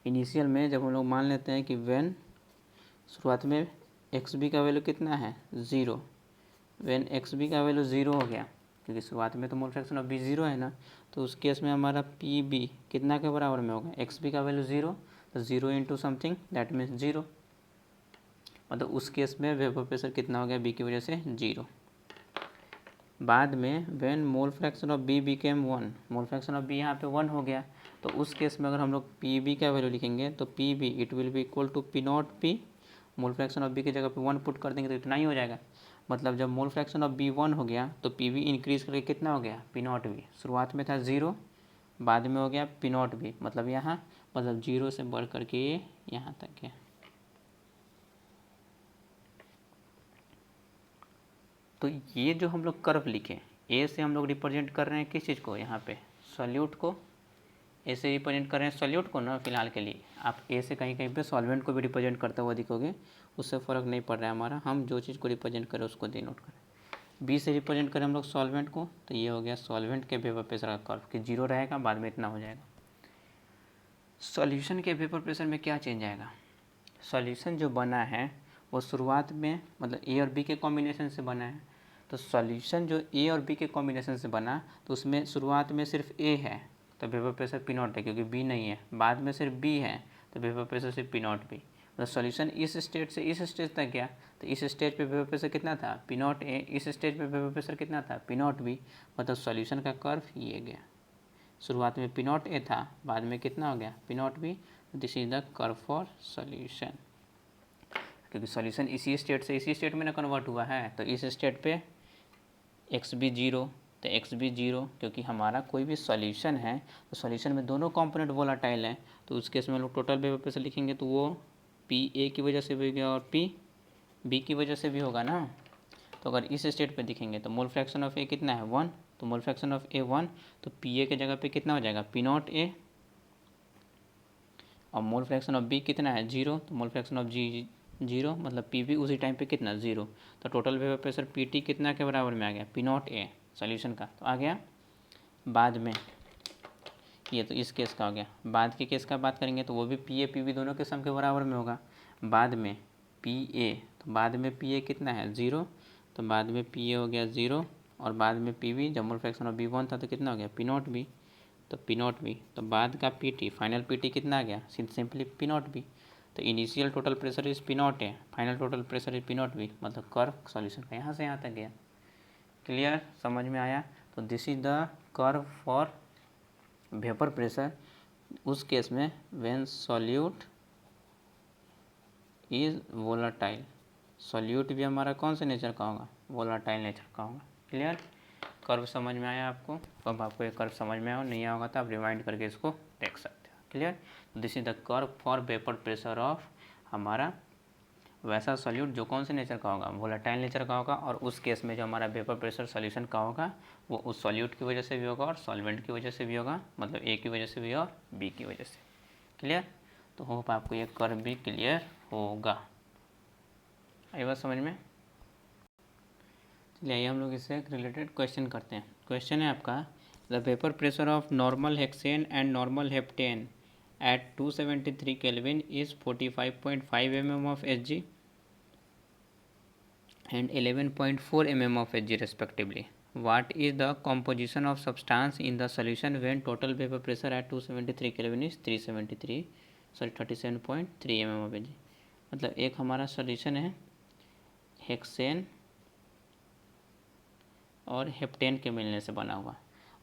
Initial में जब हम लोग मान लेते हैं कि व्हेन, शुरुआत में एक्स बी का वैल्यू कितना है, 0, व्हेन एक्स बी का वैल्यू 0 हो गया, क्योंकि शुरुआत में तो मोल फ्रैक्शन ऑफ बी 0 है ना, तो उस केस में हमारा पी बी कितना के बराबर में होगा, एक्स बी का वैल्यू 0, तो 0 इंटू समथिंग दैट मीन्स 0, मतलब उस केस में वेपर प्रेशर कितना हो गया, बी की वजह से 0। बाद में when mole fraction of B became 1, mole fraction of B यहाँ पे 1 हो गया, तो उस केस में अगर हम लोग पी बी का वैल्यू लिखेंगे तो P B it will be equal to P naught P, mole fraction of B की जगह पे 1 पुट कर देंगे तो इतना ही हो जाएगा। मतलब जब मोल फ्रैक्शन ऑफ बी 1 हो गया तो पी बी इंक्रीज करके कितना हो गया, पी नॉट बी। शुरुआत में था 0, बाद में हो गया पी नॉट बी, मतलब यहाँ मतलब 0 से बढ़ करके ये यहाँ तक है। तो ये जो हम लोग कर्व लिखे, ए से हम लोग रिप्रेजेंट कर रहे हैं किस चीज़ को, यहाँ पे सॉल्यूट को, ए से रिप्रेजेंट कर रहे हैं सॉल्यूट को ना फिलहाल के लिए। आप ए से कहीं कहीं पे सॉल्वेंट को भी रिप्रेजेंट करते हुआ दिखोगे, उससे फ़र्क नहीं पड़ रहा है हमारा, हम जो चीज़ को रिप्रेजेंट करें उसको डिनोट करें। बी से रिप्रेजेंट करें हम लोग सॉल्वेंट को, तो ये हो गया सॉल्वेंट के वेपर प्रेशर का कर्व कि 0 रहेगा, बाद में इतना हो जाएगा। सॉल्यूशन के वेपर प्रेशर में क्या चेंज आएगा, सॉल्यूशन जो बना है वो शुरुआत में मतलब ए और बी के कॉम्बिनेशन से बना है, तो सॉल्यूशन जो ए और बी के कॉम्बिनेशन से बना तो उसमें शुरुआत में सिर्फ ए है तो वेपर प्रेशर पी नॉट है क्योंकि बी नहीं है, बाद में सिर्फ बी है तो वेपर प्रेशर सिर्फ पी नॉट बी। मतलब सॉल्यूशन इस स्टेज से इस स्टेज तक गया तो इस स्टेज पे वेपर प्रेशर कितना था, पी नॉट ए, इस स्टेज पे वेपर प्रेशर कितना था, पी नॉट बी। मतलब सॉल्यूशन का कर्व ये गया, शुरुआत में पी नॉट ए था, बाद में कितना हो गया, P not be. This is the curve for solution, क्योंकि सॉल्यूशन इसी स्टेट से इसी स्टेट में ना कन्वर्ट हुआ है, तो इस स्टेट पे एक्स बी 0, तो एक्स बी 0, क्योंकि हमारा कोई भी सॉल्यूशन है तो सॉल्यूशन में दोनों कंपोनेंट वोलेटाइल हैं, तो उस केस में हम लोग टोटल वेपर प्रेशर लिखेंगे तो वो पी ए की वजह से भी होगा और पी बी की वजह से भी होगा ना। तो अगर इस स्टेट पे दिखेंगे तो मोल फ्रैक्शन ऑफ ए कितना है 1, तो मोल फ्रैक्शन ऑफ ए 1, तो पी ए के जगह पे कितना हो जाएगा, पी नॉट ए, और मोल फ्रैक्शन ऑफ बी कितना है 0, तो मोल फ्रैक्शन ऑफ जी 0, मतलब पी बी उसी टाइम पे कितना 0, तो total vapour pressure P T कितना के बराबर में आ गया, पी नॉट ए सॉल्यूशन का, तो आ गया। बाद में ये तो इस केस का हो गया, बाद के केस का बात करेंगे तो वो भी पी ए पी बी दोनों के सम के बराबर में होगा। बाद में पी ए, तो बाद में पी ए कितना है 0, तो बाद में पी ए हो गया 0, और बाद में पी बी जब मोल फ्रैक्शन ऑफ बी 1 था तो कितना हो गया, पी नॉट बी, तो पी नॉट बी, तो बाद का P T final P T कितना आ गया, सिंपली पी नॉट बी। तो initial total pressure is P nought है, final total pressure is P not B, मतलब कर्व सॉल्यूशन का यहाँ से यहाँ तक गया। क्लियर, समझ में आया। तो this is the curve for vapour pressure उस केस में when solute is volatile, solute भी हमारा कौन से नेचर का होगा, वोलाटाइल नेचर का होगा। क्लियर, कर्व समझ में आया आपको, अब आपको ये कर्व समझ में आया नहीं आया होगा तो आप रिवाइंड करके इसको देख सकते हो। Clear, this is the curve for vapour pressure of हमारा वैसा सॉल्यूट जो कौन से नेचर का होगा, वोलेटाइल नेचर का होगा, और उस केस में जो हमारा वेपर प्रेशर सॉल्यूशन का होगा वो उस सॉल्यूट की वजह से भी होगा और सॉल्वेंट की वजह से भी होगा, मतलब ए की वजह से भी और बी की वजह से। क्लियर, तो होप आपको ये कर्व भी क्लियर होगा। आई बात समझ में। चलिए आइए हम लोग इससे एक रिलेटेड क्वेश्चन करते हैं। क्वेश्चन है आपका, the vapour pressure of normal hexane and normal heptane at 273 kelvin is 45.5 mm of Hg and 11.4 mm of Hg respectively. What is the composition of substance in the solution when total vapor pressure at 273 Kelvin is 37.3 mm of Hg। मतलब एक हमारा सॉल्यूशन है हेक्सेन और हेप्टेन के मिलने से बना हुआ,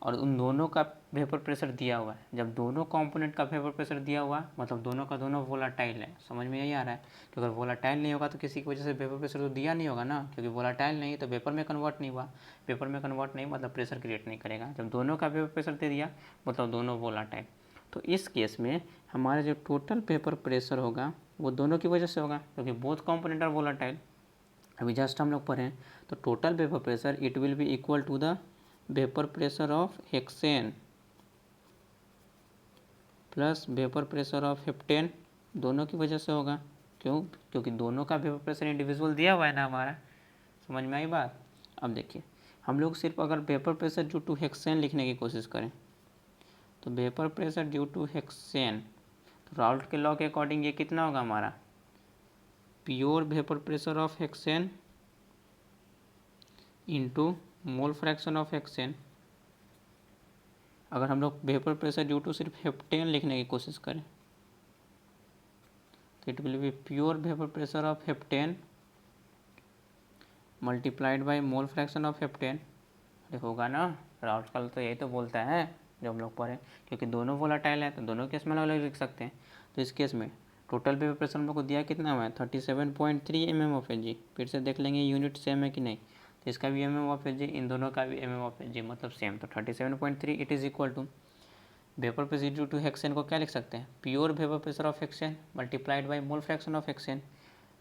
और उन दोनों का वेपर प्रेशर दिया हुआ है। जब दोनों कंपोनेंट का वेपर प्रेशर दिया हुआ मतलब दोनों का दोनों वोलाटाइल है, समझ में यही आ रहा है। तो अगर वोलाटाइल नहीं होगा तो किसी की वजह से वेपर प्रेशर तो दिया नहीं होगा ना, क्योंकि वोलाटाइल नहीं तो वेपर में कन्वर्ट नहीं हुआ, वेपर में कन्वर्ट नहीं मतलब प्रेशर क्रिएट नहीं करेगा। जब दोनों का वेपर प्रेशर दे दिया मतलब दोनों वोलाटाइल, तो इस केस में हमारा जो टोटल वेपर प्रेशर होगा वो दोनों की वजह से होगा, क्योंकि बोथ कंपोनेंट आर वोलाटाइल। अभी जस्ट हम लोग पढ़ें तो total vapour pressure it will be equal to the vapour pressure of hexane plus vapour pressure of heptane, दोनों की वजह से होगा। क्यों, क्योंकि दोनों का वेपर प्रेशर इंडिविजुअल दिया हुआ है ना हमारा। समझ में आई बात। अब देखिए हम लोग सिर्फ अगर vapour pressure due to hexane लिखने की कोशिश करें तो vapour pressure due to hexane, तो राउल्ट के लॉ के अकॉर्डिंग ये कितना होगा हमारा, pure vapour pressure of hexane into mole fraction of hexane. अगर हम लोग वेपर प्रेशर ड्यू टू सिर्फ हेप्टेन लिखने की कोशिश करें तो it will be pure vapour pressure of heptane multiplied by mole fraction of heptane ये होगा ना, राउल्ट का तो यही तो बोलता है जो हम लोग पढ़े, क्योंकि दोनों वोलाटाइल है तो दोनों केस में अलग अलग लिख सकते हैं। तो इस केस में टोटल वेपर प्रेशर हम लोग को दिया कितना हुआ है 37.3 mm/Hg। फिर से देख लेंगे यूनिट सेम है कि नहीं, तो इसका भी mm/Hg, इन दोनों का भी mm/Hg मतलब सेम, तो 37.3 it is equal to vapour pressure due to hexane को क्या लिख सकते हैं, pure vapour pressure of hexane multiplied by mole fraction of hexane.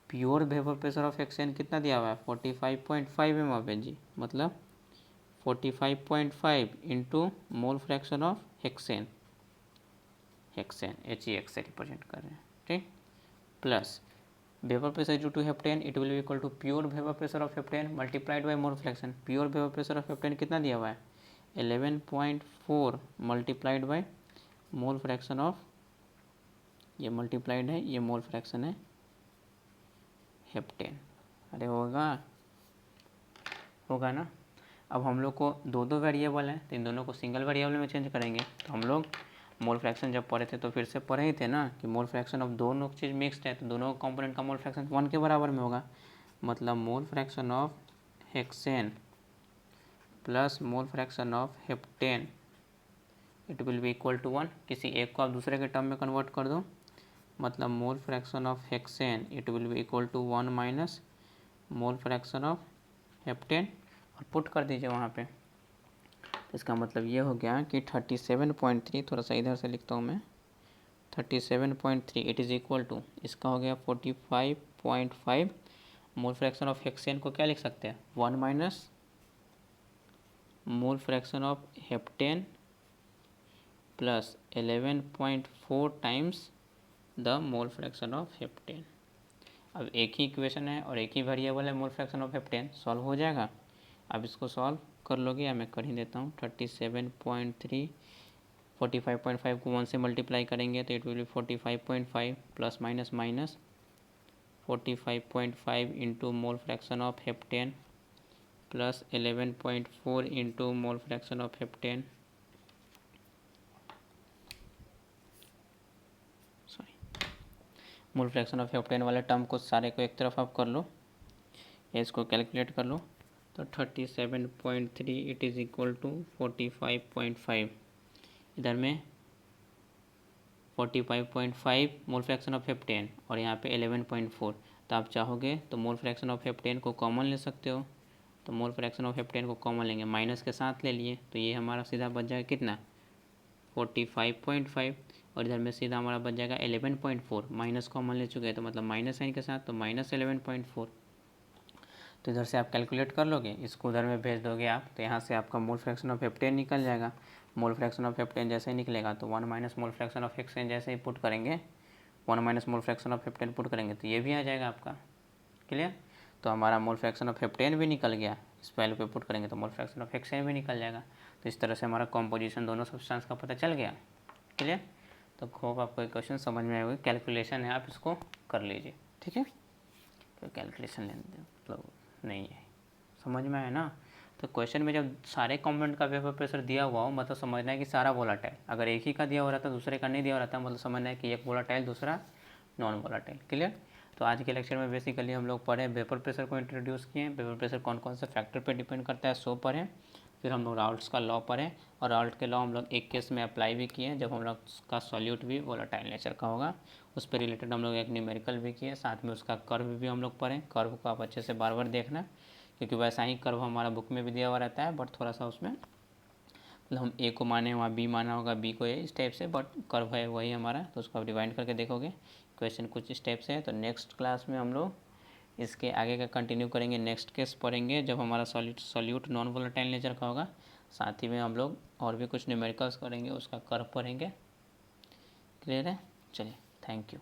Pure vapour pressure of hexane कितना दिया हुआ है 45.5 mm/Hg, मतलब 45.5 into mole fraction of hexane, hexane HEX से रिप्रेजेंट कर रहे हैं, ठीक, plus vapour pressure due to heptane it will be equal to pure vapour pressure of heptane multiplied by mole fraction. Pure vapour pressure of heptane कितना दिया हुआ है 11.4 multiplied by mole fraction of, ये मल्टीप्लाइड है, ये मोल फ्रैक्शन है हेप्टेन। अरे होगा ना। अब हम लोग को दो दो वेरिएबल हैं तो इन दोनों को सिंगल वेरिएबल में चेंज करेंगे। तो हम लोग मोल फ्रैक्शन जब पढ़े थे तो फिर से पढ़े ही थे ना कि मोल फ्रैक्शन ऑफ दोनों चीज़ मिक्सड है तो दोनों कंपोनेंट का मोल फ्रैक्शन 1 के बराबर में होगा। मतलब mole fraction of hexane plus mole fraction of heptane it will be equal to 1। किसी एक को आप दूसरे के टर्म में कन्वर्ट कर दो, मतलब mole fraction of hexane it will be equal to 1 minus mole fraction of heptane और पुट कर दीजिए वहाँ पे। तो इसका मतलब ये हो गया कि 37.3, थोड़ा सा इधर से लिखता हूँ मैं, 37.3 इट इज़ इक्वल टू, इसका हो गया 45.5। मोल फ्रैक्शन ऑफ हेक्सेन को क्या लिख सकते हैं 1 minus mole fraction of heptane plus 11.4 times the mole fraction of heptane. अब एक ही इक्वेशन है और एक ही वेरिएबल है मोल फ्रैक्शन ऑफ हेप्टेन, सॉल्व हो जाएगा। अब इसको सॉल्व कर लोगे या मैं कर ही देता हूँ। 37.3 45.5 को 1 से मल्टीप्लाई करेंगे तो it will B 45.5 plus minus minus 45.5 into mole fraction of heptane plus 11.4 into mole fraction of heptane, sorry mole fraction of heptane वाले टर्म को सारे को एक तरफ आप कर लो, इसको कैलकुलेट कर लो। तो 37.3 इट इज़ इक्वल टू 45.5, इधर में 45.5 मोल फ्रैक्शन ऑफ हेप्टेन और यहाँ पे 11.4। तो आप चाहोगे तो मोल फ्रैक्शन ऑफ हेप्टेन को कॉमन ले सकते हो, तो मोल फ्रैक्शन ऑफ हेप्टेन को कॉमन लेंगे, माइनस के साथ ले लिए तो ये हमारा सीधा बच जाएगा कितना 45.5 और इधर में सीधा हमारा बच जाएगा 11.4, माइनस कॉमन ले चुके हैं तो मतलब माइनस साइन के साथ तो माइनस 11.4। तो इधर से आप कैलकुलेट कर लोगे, इसको उधर में भेज दोगे आप, तो यहाँ से आपका मोल फ्रैक्शन ऑफ हेप्टेन निकल जाएगा। मोल फ्रैक्शन ऑफ हेप्टेन जैसे ही निकलेगा तो 1 minus mole fraction of hexane जैसे ही पुट करेंगे, 1 minus mole fraction of heptane put करेंगे तो ये भी आ जाएगा आपका, क्लियर। तो हमारा मोल फ्रैक्शन ऑफ हेप्टेन भी निकल गया, इस वैल्यू पे पुट करेंगे तो मोल फ्रैक्शन ऑफ हेक्सेन भी निकल जाएगा। तो इस तरह से हमारा कॉम्पोजिशन दोनों सब्सटेंस का पता चल गया, क्लियर। तो होप आपको एक क्वेश्चन समझ में आएगा, कैलकुलेशन है आप इसको कर लीजिए, ठीक है। तो कैलकुलेशन लेने मतलब नहीं है, समझ में आया ना। तो क्वेश्चन में जब सारे कंपोनेंट का वेपर प्रेशर दिया हुआ हो मतलब समझना है कि सारा वोलाटाइल, अगर एक ही का दिया हो रहता है दूसरे का नहीं दिया हो रहता मतलब समझना है कि एक वोलाटाइल दूसरा नॉन वोलाटाइल, क्लियर। तो आज के लेक्चर में बेसिकली हम लोग पढ़े वेपर प्रेशर को इंट्रोड्यूस किए, वेपर प्रेशर कौन कौन से फैक्टर पे डिपेंड करता है सो पढ़े, फिर हम लोग राउल्ट्स का लॉ पढ़े और राउल्ट के लॉ हम लोग एक केस में अप्लाई भी किए जब हम लोग का सॉल्यूट भी वोलाटाइल नेचर का होगा, उस पर रिलेटेड हम लोग एक न्यूमेरिकल भी किए, साथ में उसका कर्व भी हम लोग पढ़े। कर्व को आप अच्छे से बार बार देखना क्योंकि वैसा ही कर्व हमारा बुक में भी दिया हुआ रहता है, बट थोड़ा सा उसमें मतलब हम ए को माने वहाँ बी माना होगा, बी को ए, इस टाइप से, बट कर्व है वही हमारा, तो उसको आप रिवाइंड करके देखोगे क्वेश्चन कुछ स्टेप से है। तो नेक्स्ट क्लास में हम लोग इसके आगे का कंटिन्यू करेंगे, नेक्स्ट केस पढ़ेंगे जब हमारा सॉल्यूट नॉन वोलेटाइल नेचर का होगा, साथ ही में हम लोग और भी कुछ न्यूमेरिकल्स करेंगे, उसका कर्व पढ़ेंगे, क्लियर है। चलिए, थैंक यू।